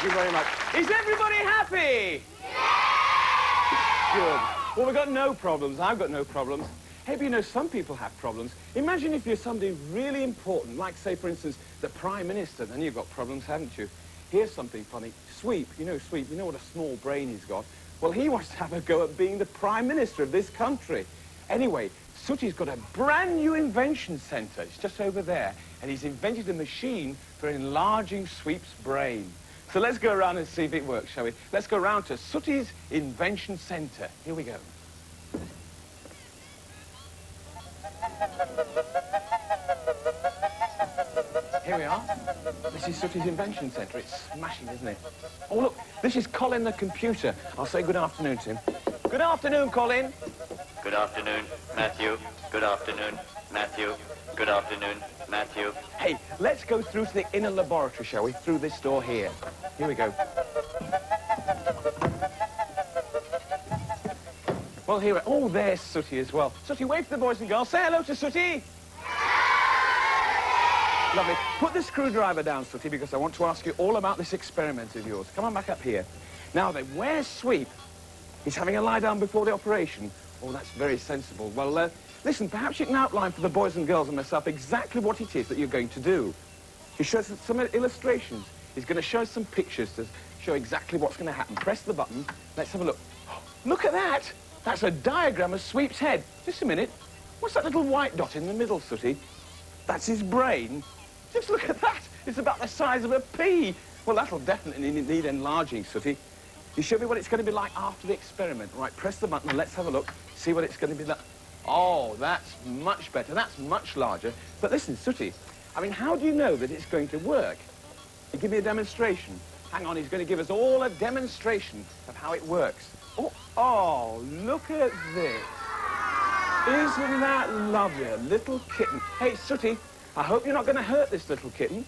Thank you very much. Is everybody happy? Yeah! Good. Well, we've got no problems. I've got no problems. Hey, but you know, some people have problems. Imagine if you're somebody really important, like, say, for instance, the Prime Minister. Then you've got problems, haven't you? Here's something funny. Sweep, you know Sweep, you know what a small brain he's got? Well, he wants to have a go at being the Prime Minister of this country. Anyway, Sooty's got a brand new invention centre. It's just over there. And he's invented a machine for enlarging Sweep's brain. So let's go around and see if it works, shall we? Let's go round to Sooty's Invention Centre. Here we go. Here we are. This is Sooty's Invention Centre. It's smashing, isn't it? Oh, look, this is Colin the computer. I'll say good afternoon to him. Good afternoon, Colin. Good afternoon, Matthew. Good afternoon, Matthew. Good afternoon, Matthew. Hey, let's go through to the inner laboratory, shall we? Through this door here. Here we go. Well, here... Oh, there's Sooty as well. Sooty, wave to the boys and girls. Say hello to Sooty. Lovely. Put the screwdriver down, Sooty, because I want to ask you all about this experiment of yours. Come on back up here. Now then, where's Sweep? He's having a lie down before the operation. Oh, that's very sensible. Well, listen, perhaps you can outline for the boys and girls and myself exactly what it is that you're going to do. He shows us some illustrations. He's going to show us some pictures to show exactly what's going to happen. Press the button. Let's have a look. Look at that! That's a diagram of Sweep's head. Just a minute. What's that little white dot in the middle, Sooty? That's his brain. Just look at that. It's about the size of a pea. Well, that'll definitely need enlarging, Sooty. You show me what it's going to be like after the experiment. Right, press the button and let's have a look. See what it's going to be like. Oh, that's much better. That's much larger. But listen, Sooty, I mean, how do you know that it's going to work? You give me a demonstration. Hang on, he's going to give us all a demonstration of how it works. Oh, look at this. Isn't that lovely? A little kitten. Hey, Sooty, I hope you're not going to hurt this little kitten.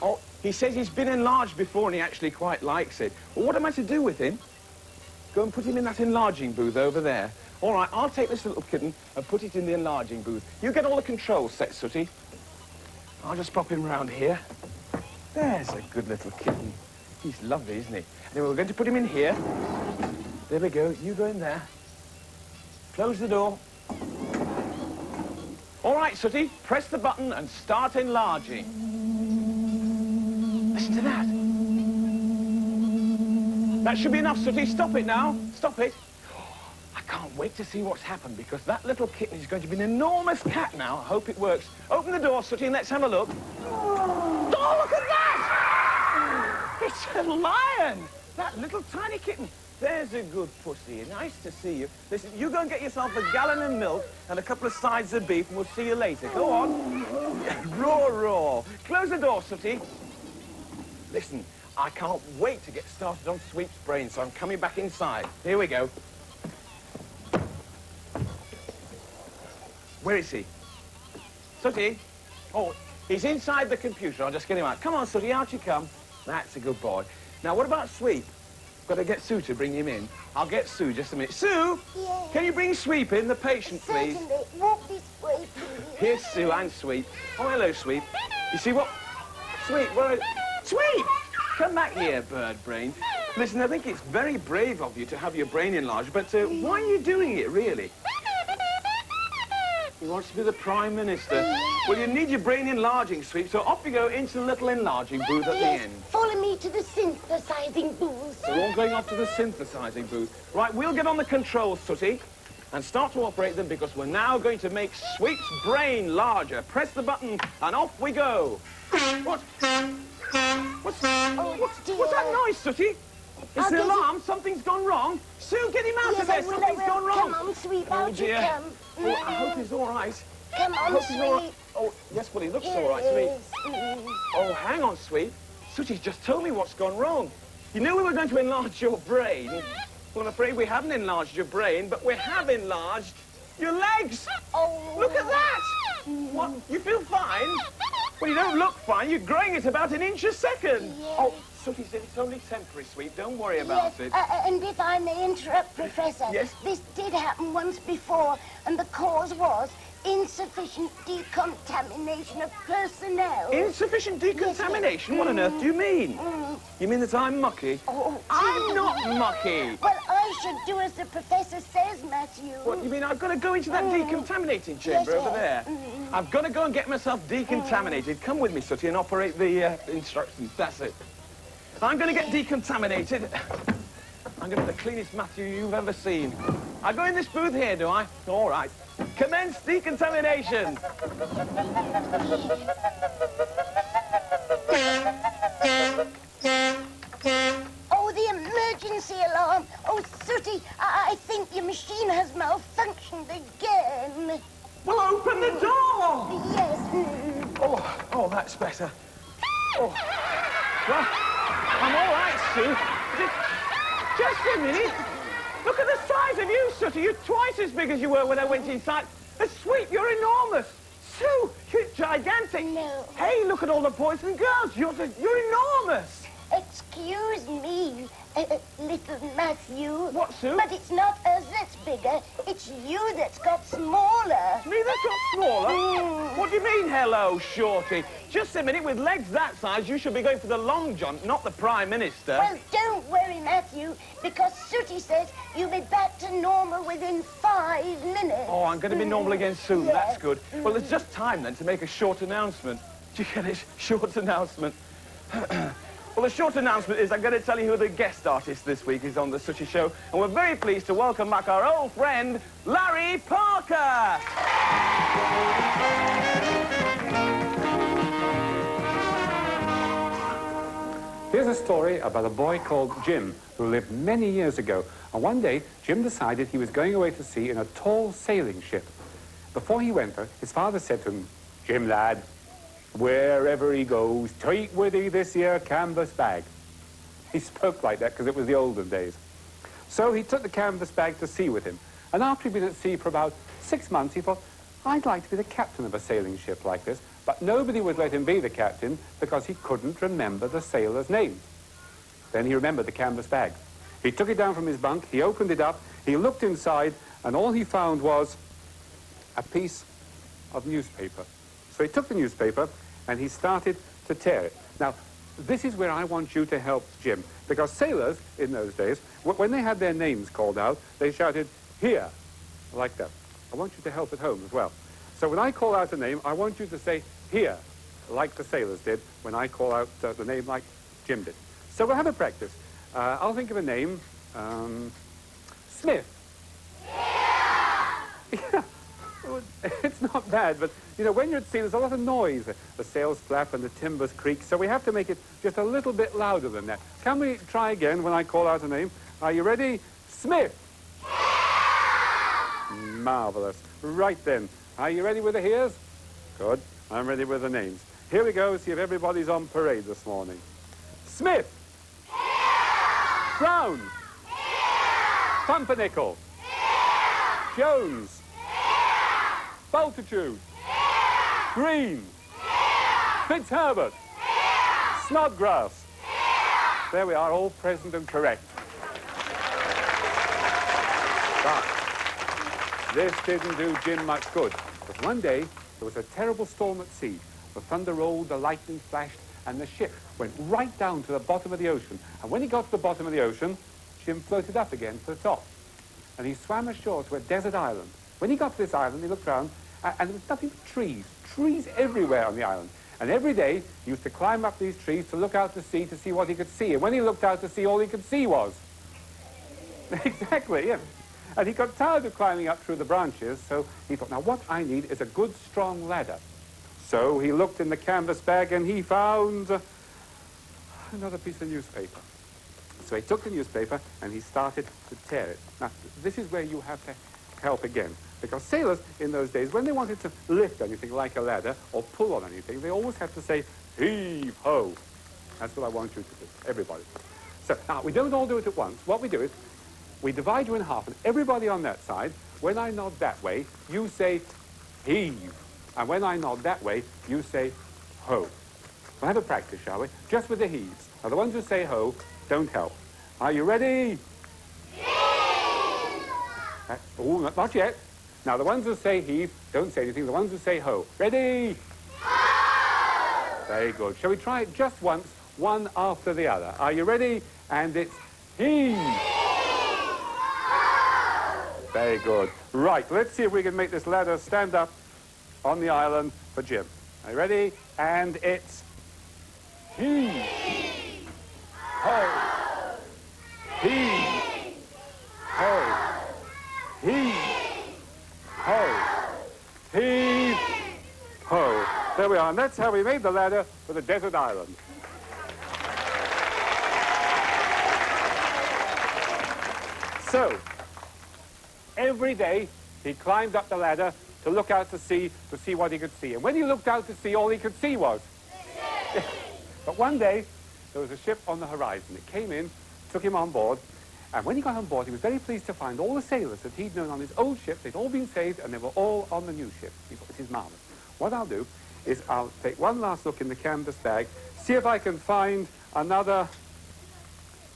Oh, he says he's been enlarged before and he actually quite likes it. Well, what am I to do with him? Go and put him in that enlarging booth over there. All right, I'll take this little kitten and put it in the enlarging booth. You get all the controls set, Sooty. I'll just pop him round here. There's a good little kitten. He's lovely, isn't he? Anyway, we're going to put him in here. There we go. You go in there. Close the door. All right, Sooty, press the button and start enlarging. Listen to that. That should be enough, Sooty. Stop it now. Stop it. I can't wait to see what's happened, because that little kitten is going to be an enormous cat now. I hope it works. Open the door, Sooty, and let's have a look. Oh, look at that! It's a lion! That little tiny kitten. There's a good pussy. Nice to see you. Listen, you go and get yourself a gallon of milk and a couple of sides of beef, and we'll see you later. Go on. Roar, roar. Close the door, Sooty. Listen, I can't wait to get started on Sweep's brain, so I'm coming back inside. Here we go. Where is he? Sooty? Oh, he's inside the computer. I'll just get him out. Come on, Sooty, out you come. That's a good boy. Now, what about Sweep? Got to get Sue to bring him in. I'll get Sue just a minute. Sue? Yeah. Can you bring Sweep in, the patient, please? Certainly. Walk this way, please. Here's Sue and Sweep. Oh, hello, Sweep. You see what? Sweep, where is... Sweep! Come back here, bird brain. Listen, I think it's very brave of you to have your brain enlarged, but why are you doing it, really? He wants to be the Prime Minister. Well, you need your brain enlarging, Sweep, so off you go into the little enlarging booth at the end. Follow me to the synthesizing booth. We're all going off to the synthesizing booth. Right, we'll get on the controls, Sooty, and start to operate them, because we're now going to make Sweep's brain larger. Press the button, and off we go. What? What's that noise, Sooty? It's an alarm. Something's gone wrong. Sue, get him out of there. Something's gone wrong. Come on, Sweep, out you come. Oh, I hope he's all right. Come on, Sweep. Oh, yes, well, he looks all right to me. Oh, hang on, Sweep. Sooty's just told me what's gone wrong. You knew we were going to enlarge your brain. Well, I'm afraid we haven't enlarged your brain, but we have enlarged your legs. Oh. Look at that. What? You feel fine? Well, you don't look fine. You're growing at about an inch a second. Yes. Oh, Sooty said it's only temporary, Sweep. Don't worry about it. And if I may interrupt, Professor, Yes? this did happen once before, and the cause was insufficient decontamination of personnel. Insufficient decontamination? What on earth do you mean? You mean that I'm mucky? Oh, I'm not mucky. well, I should do as the professor says, Matthew. What, you mean I've got to go into that decontaminating chamber over there? I've got to go and get myself decontaminated. Come with me, Sooty, and operate the instructions. That's it. I'm going to get decontaminated. I'm going to be the cleanest Matthew you've ever seen. I go in this booth here, do I? All right. Commence decontamination. Oh, the emergency alarm. Oh, Sooty, I think your machine has malfunctioned again. Well, open the door! Yes. Oh, that's better. Oh. Well, I'm all right, Sue. Just a minute. Look at the size of you, Sooty. You're twice as big as you were when I went inside. A sweep, you're enormous. Sue, you're gigantic. No. Hey, look at all the boys and girls. You're enormous. Excuse me, little Matthew. What, Sue? But it's not us that's bigger. It's you that's got smaller. Me that's got smaller? What do you mean, hello, Shorty? Just a minute, with legs that size, you should be going for the long jump, not the Prime Minister. Well, don't worry, Matthew, because Sooty says you'll be back to normal within 5 minutes. Oh, I'm going to be normal again soon. Yes. That's good. Well, it's just time, then, to make a short announcement. Do you get it? Short announcement. Well, the short announcement is I'm going to tell you who the guest artist this week is on the Sooty Show, and we're very pleased to welcome back our old friend, Larry Parker. Here's a story about a boy called Jim who lived many years ago. And one day, Jim decided he was going away to sea in a tall sailing ship. Before he went there, his father said to him, "Jim, lad, wherever he goes, take with he this here canvas bag." He spoke like that because it was the olden days. So he took the canvas bag to sea with him. And after he'd been at sea for about 6 months, he thought, I'd like to be the captain of a sailing ship like this. But nobody would let him be the captain because he couldn't remember the sailor's name. Then he remembered the canvas bag. He took it down from his bunk, he opened it up, he looked inside, and all he found was a piece of newspaper. So he took the newspaper and he started to tear it. Now, this is where I want you to help Jim, because sailors in those days, when they had their names called out, they shouted, "Here," like that. I want you to help at home as well. So when I call out a name, I want you to say, "Here," like the sailors did when I call out the name like Jim did. So we'll have a practice. I'll think of a name. Smith. Yeah. It's not bad, but, you know, when you're at sea, there's a lot of noise. The sails flap and the timbers creak, so we have to make it just a little bit louder than that. Can we try again when I call out a name? Are you ready? Smith. Marvelous. Right then. Are you ready with the here's? Good. I'm ready with the names. Here we go, see if everybody's on parade this morning. Smith. Brown. Pumpernickel. Jones. Bultitude. Green. Fitzherbert. Snodgrass. There we are, all present and correct. But this didn't do Jim much good. But one day, there was a terrible storm at sea. The thunder rolled, the lightning flashed, and the ship went right down to the bottom of the ocean. And when he got to the bottom of the ocean, Jim floated up again to the top. And he swam ashore to a desert island. When he got to this island, he looked around, and there was nothing but trees everywhere on the island. And every day, he used to climb up these trees to look out to sea to see what he could see. And when he looked out to sea, all he could see was... Exactly, yeah. And he got tired of climbing up through the branches, so he thought, now what I need is a good, strong ladder. So he looked in the canvas bag and he found another piece of newspaper. So he took the newspaper and he started to tear it. Now, this is where you have to help again. Because sailors in those days, when they wanted to lift anything like a ladder or pull on anything, they always had to say, heave-ho. That's what I want you to do, everybody. So now, we don't all do it at once. What we do is, we divide you in half, and everybody on that side, when I nod that way, you say, heave. And when I nod that way, you say, ho. We'll have a practice, shall we? Just with the heaves. Now, the ones who say ho don't help. Are you ready? Oh, not yet. Now, the ones who say heave, don't say anything. The ones who say ho. Ready? Ho! Very good. Shall we try it just once, one after the other? Are you ready? And it's heave. Very good. Right, let's see if we can make this ladder stand up on the island for Jim. Are you ready? And it's heave. Ho. Heave. Ho. Heave. Ho. Heave. Ho. There we are. And that's how we made the ladder for the desert island. So, every day he climbed up the ladder to look out to see what he could see. And when he looked out to sea, all he could see was... But one day, there was a ship on the horizon. It came in, took him on board, and when he got on board, he was very pleased to find all the sailors that he'd known on his old ship. They'd all been saved, and they were all on the new ship. He thought, this is marvelous. What I'll do is I'll take one last look in the canvas bag, see if I can find another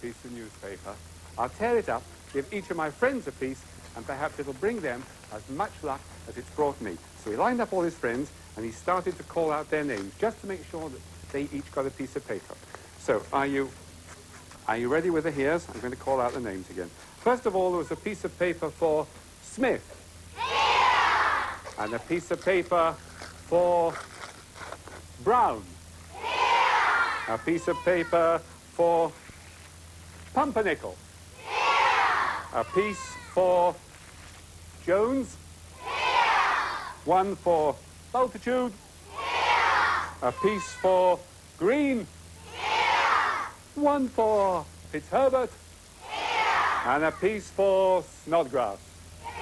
piece of newspaper. I'll tear it up, give each of my friends a piece, and perhaps it'll bring them as much luck as it's brought me. So he lined up all his friends, and he started to call out their names, just to make sure that they each got a piece of paper. So, are you ready with the here's? I'm going to call out the names again. First of all, there was a piece of paper for Smith. Here! And a piece of paper for Brown. Here! A piece of paper for Pumpernickel. Here! A piece for Jones. Here! One for Multitude. Here! A piece for Green. Here! One for Fitzherbert. Here! And a piece for Snodgrass. Here!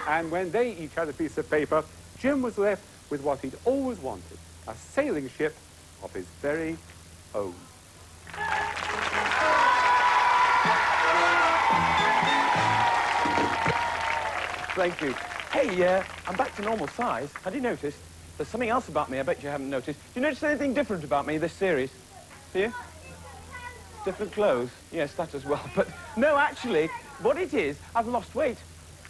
And when they each had a piece of paper, Jim was left with what he'd always wanted, a sailing ship of his very own. Thank you. Hey, I'm back to normal size. Had you noticed? There's something else about me I bet you haven't noticed. Do you notice anything different about me this series? Do you? Different clothes? Yes, that as well. But no, actually, what it is, I've lost weight.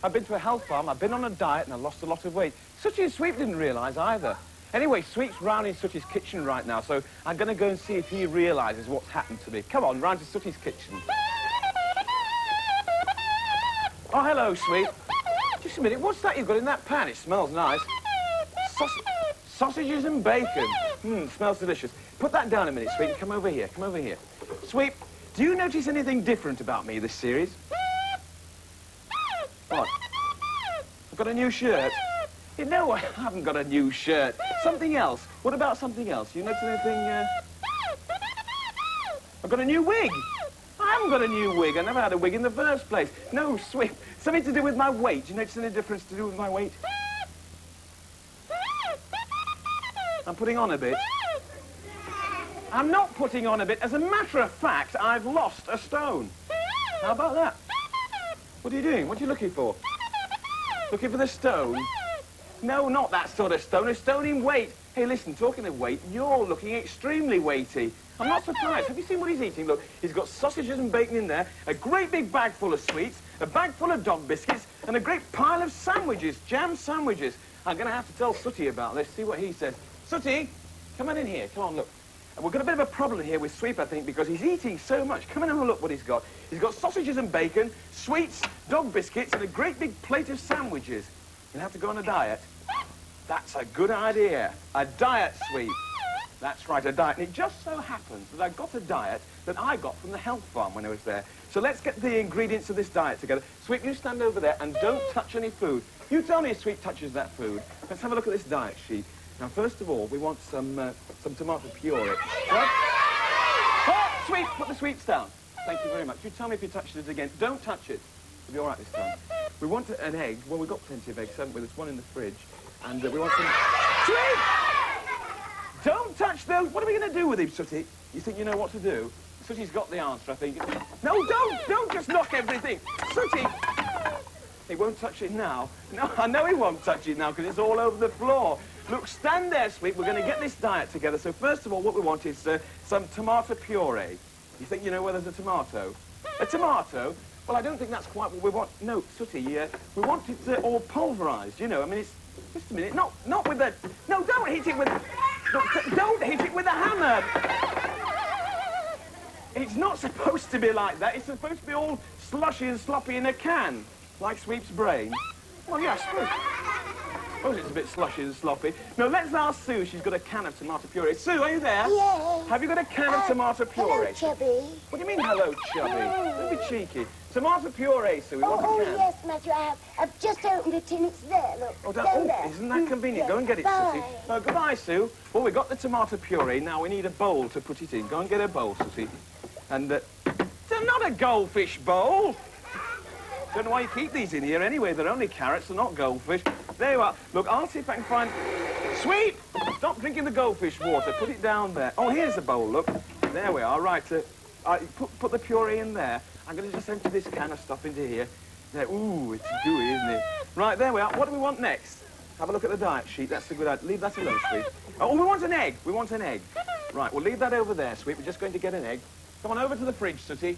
I've been to a health farm, I've been on a diet, and I lost a lot of weight. Sooty and Sweep didn't realise either. Anyway, Sweep's round in Sooty's kitchen right now, so I'm going to go and see if he realises what's happened to me. Come on, round to Sooty's kitchen. Oh, hello, Sweep. Just a minute, what's that you've got in that pan? It smells nice. Sausages and bacon. Smells delicious. Put that down a minute, Sweep. Come over here, come over here. Sweep, do you notice anything different about me this series? What? I've got a new shirt. You know, I haven't got a new shirt. Something else. What about something else? You notice anything, I've got a new wig. I haven't got a new wig. I never had a wig in the first place. No, Sweep. Something to do with my weight. Do you notice any difference to do with my weight? I'm putting on a bit. I'm not putting on a bit. As a matter of fact, I've lost a stone. How about that? What are you doing? What are you looking for? Looking for the stone? No, not that sort of stone. A stone in weight. Hey, listen, talking of weight, you're looking extremely weighty. I'm not surprised. Have you seen what he's eating? Look, he's got sausages and bacon in there, a great big bag full of sweets, a bag full of dog biscuits, and a great pile of sandwiches, jam sandwiches. I'm going to have to tell Sooty about this, see what he says. Sooty, come on in here. Come on, look. We've got a bit of a problem here with Sweep, I think, because he's eating so much. Come in and have a look what he's got. He's got sausages and bacon, sweets, dog biscuits, and a great big plate of sandwiches. You'll have to go on a diet. That's a good idea. A diet, Sweep. That's right, a diet. And it just so happens that I got a diet that I got from the health farm when I was there. So let's get the ingredients of this diet together. Sweep, you stand over there and don't touch any food. You tell me if Sweep touches that food. Let's have a look at this diet sheet. Now, first of all, we want some tomato puree. Right? Oh, Sweep, put the sweets down. Thank you very much. You tell me if you touched it again. Don't touch it. It'll be all right this time. We want an egg. Well, we've got plenty of eggs, haven't we? There's one in the fridge. And we want some... Sweep! Don't touch those. What are we going to do with him, Sooty? You think you know what to do? Sooty's got the answer, I think. No, don't just knock everything. Sooty! He won't touch it now. No, I know he won't touch it now because it's all over the floor. Look, stand there, Sweep. We're going to get this diet together. So first of all, what we want is some tomato puree. You think you know where there's a tomato? A tomato? Well, I don't think that's quite what we want. No, Sooty, we want it all pulverised, you know. I mean, it's... Just a minute. Not with the... No, don't hit it with... No, don't hit it with a hammer. It's not supposed to be like that. It's supposed to be all slushy and sloppy in a can, like Sweep's brain. Well, yeah, I suppose it's a bit slushy and sloppy. No, let's ask Sue. She's got a can of tomato puree. Sue, are you there? Yeah. Have you got a can of tomato puree? Hello, Chubby. What do you mean, hello, Chubby? Don't be cheeky. Tomato puree, Sue. We want a can. Yes, Matthew, I have. I've just opened it and it's there, look. Oh, down there. Isn't that convenient? Yeah, Go and get it, bye. Sooty. Oh, goodbye, Sue. Well, we've got the tomato puree. Now we need a bowl to put it in. Go and get a bowl, Sooty. And, they're not a goldfish bowl. Don't know why you keep these in here anyway. They're only carrots, they're not goldfish. There you are. Look, I'll see if I can find... Sweep! Stop drinking the goldfish water. Put it down there. Oh, here's the bowl, look. There we are. Right, put the puree in there. I'm going to just empty this can of stuff into here. There. Ooh, it's gooey, isn't it? Right, there we are. What do we want next? Have a look at the diet sheet. That's a good idea. Leave that alone, Sweep. Oh, we want an egg. We want an egg. Right, we'll leave that over there, Sweep. We're just going to get an egg. Come on over to the fridge, Sooty.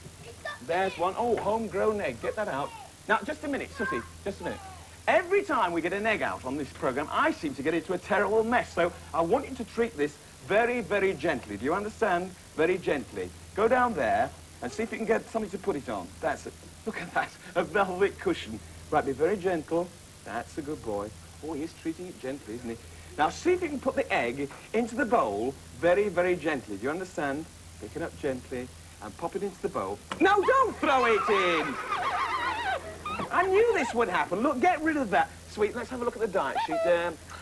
There's one. Oh, homegrown egg. Get that out. Now, just a minute, Sooty. Just a minute. Every time we get an egg out on this programme, I seem to get into a terrible mess. So I want you to treat this very, very gently. Do you understand? Very gently. Go down there and see if you can get something to put it on. That's it. Look at that. A velvet cushion. Right, be very gentle. That's a good boy. Oh, he's treating it gently, isn't he? Now, see if you can put the egg into the bowl very, very gently. Do you understand? Pick it up gently and pop it into the bowl. No, don't throw it in! I knew this would happen. Look, get rid of that. Sweet, let's have a look at the diet sheet.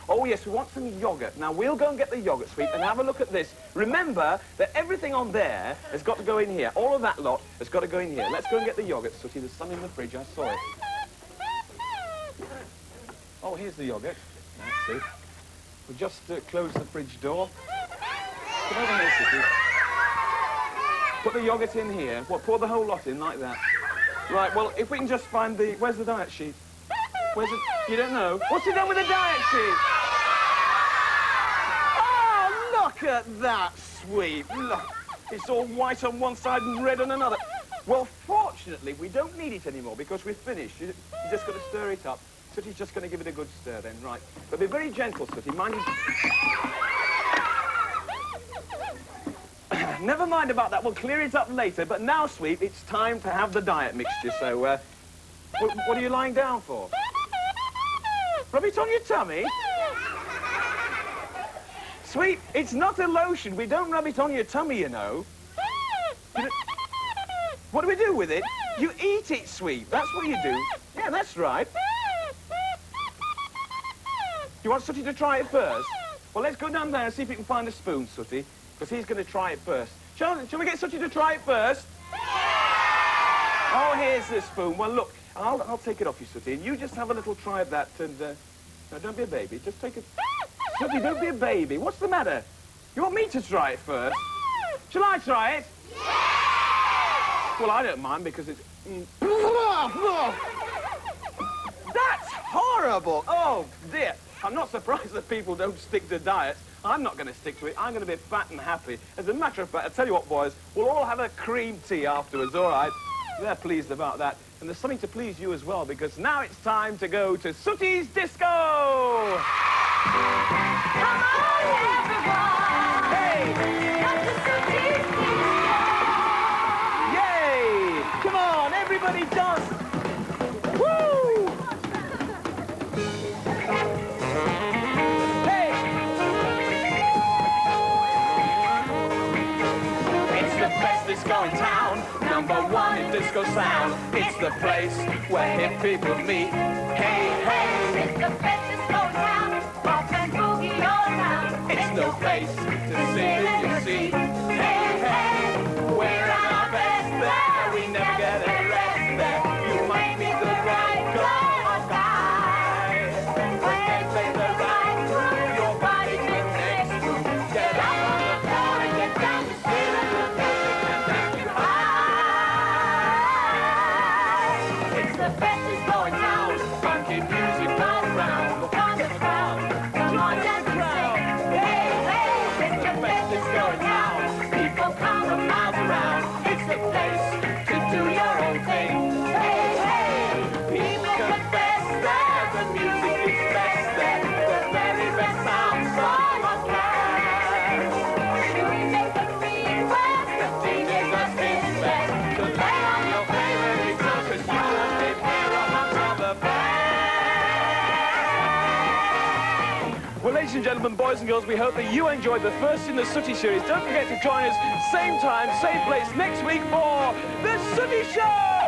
Oh, yes, we want some yoghurt. Now, we'll go and get the yoghurt, Sweet, and have a look at this. Remember that everything on there has got to go in here. All of that lot has got to go in here. Let's go and get the yoghurt, Sooty. There's some in the fridge. I saw it. Oh, here's the yoghurt. That's it. We'll just close the fridge door. Come over here, Sooty. Put the yoghurt in here. What, pour the whole lot in like that? Right, well, if we can just find the... Where's the diet sheet? Where's it? You don't know? What's he done with the diet sheet? Oh, look at that, Sweep. Look, it's all white on one side and red on another. Well, fortunately, we don't need it anymore because we're finished. You just got to stir it up. Sooty's just going to give it a good stir then, right. But be very gentle, Sooty. Mind you... Never mind about that. We'll clear it up later. But now, Sweep, it's time to have the diet mixture. So, what are you lying down for? Rub it on your tummy? Sweep, it's not a lotion. We don't rub it on your tummy, you know. What do we do with it? You eat it, Sweep. That's what you do. Yeah, that's right. You want Sooty to try it first? Well, let's go down there and see if we can find a spoon, Sooty. Because he's going to try it first. Shall we get Sooty to try it first? Oh, here's the spoon. Well, look, I'll take it off you, Sooty, and you just have a little try of that, and... No, don't be a baby. Just take it... Sooty, don't be a baby. What's the matter? You want me to try it first? Shall I try it? Well, I don't mind, because it's... That's horrible! Oh, dear. I'm not surprised that people don't stick to diets. I'm not going to stick to it. I'm going to be fat and happy. As a matter of fact, I'll tell you what, boys, we'll all have a cream tea afterwards, all right? They're pleased about that. And there's something to please you as well, because now it's time to go to Sooty's Disco! Come on, everyone! Hey! Come to Sooty's Disco! Yay! Come on, everybody dance! Woo! Disco in town, #1 in disco sound. It's the place where hip people meet. Hey, hey! It's the best disco in town. Rock and boogie all around. It's no place to sit in your seat. Hey, hey! We're at our best there. We never get a rest there. You might be the right guy. When they play the right groove, your body can next move. Get up on the floor and get down to sit. The best is going down. Funky music all around. Come on, the crowd. Come on, dance and sing. Hey, hey, Well, ladies and gentlemen, boys and girls, we hope that you enjoyed the first in the Sooty series. Don't forget to join us, same time, same place, next week for The Sooty Show!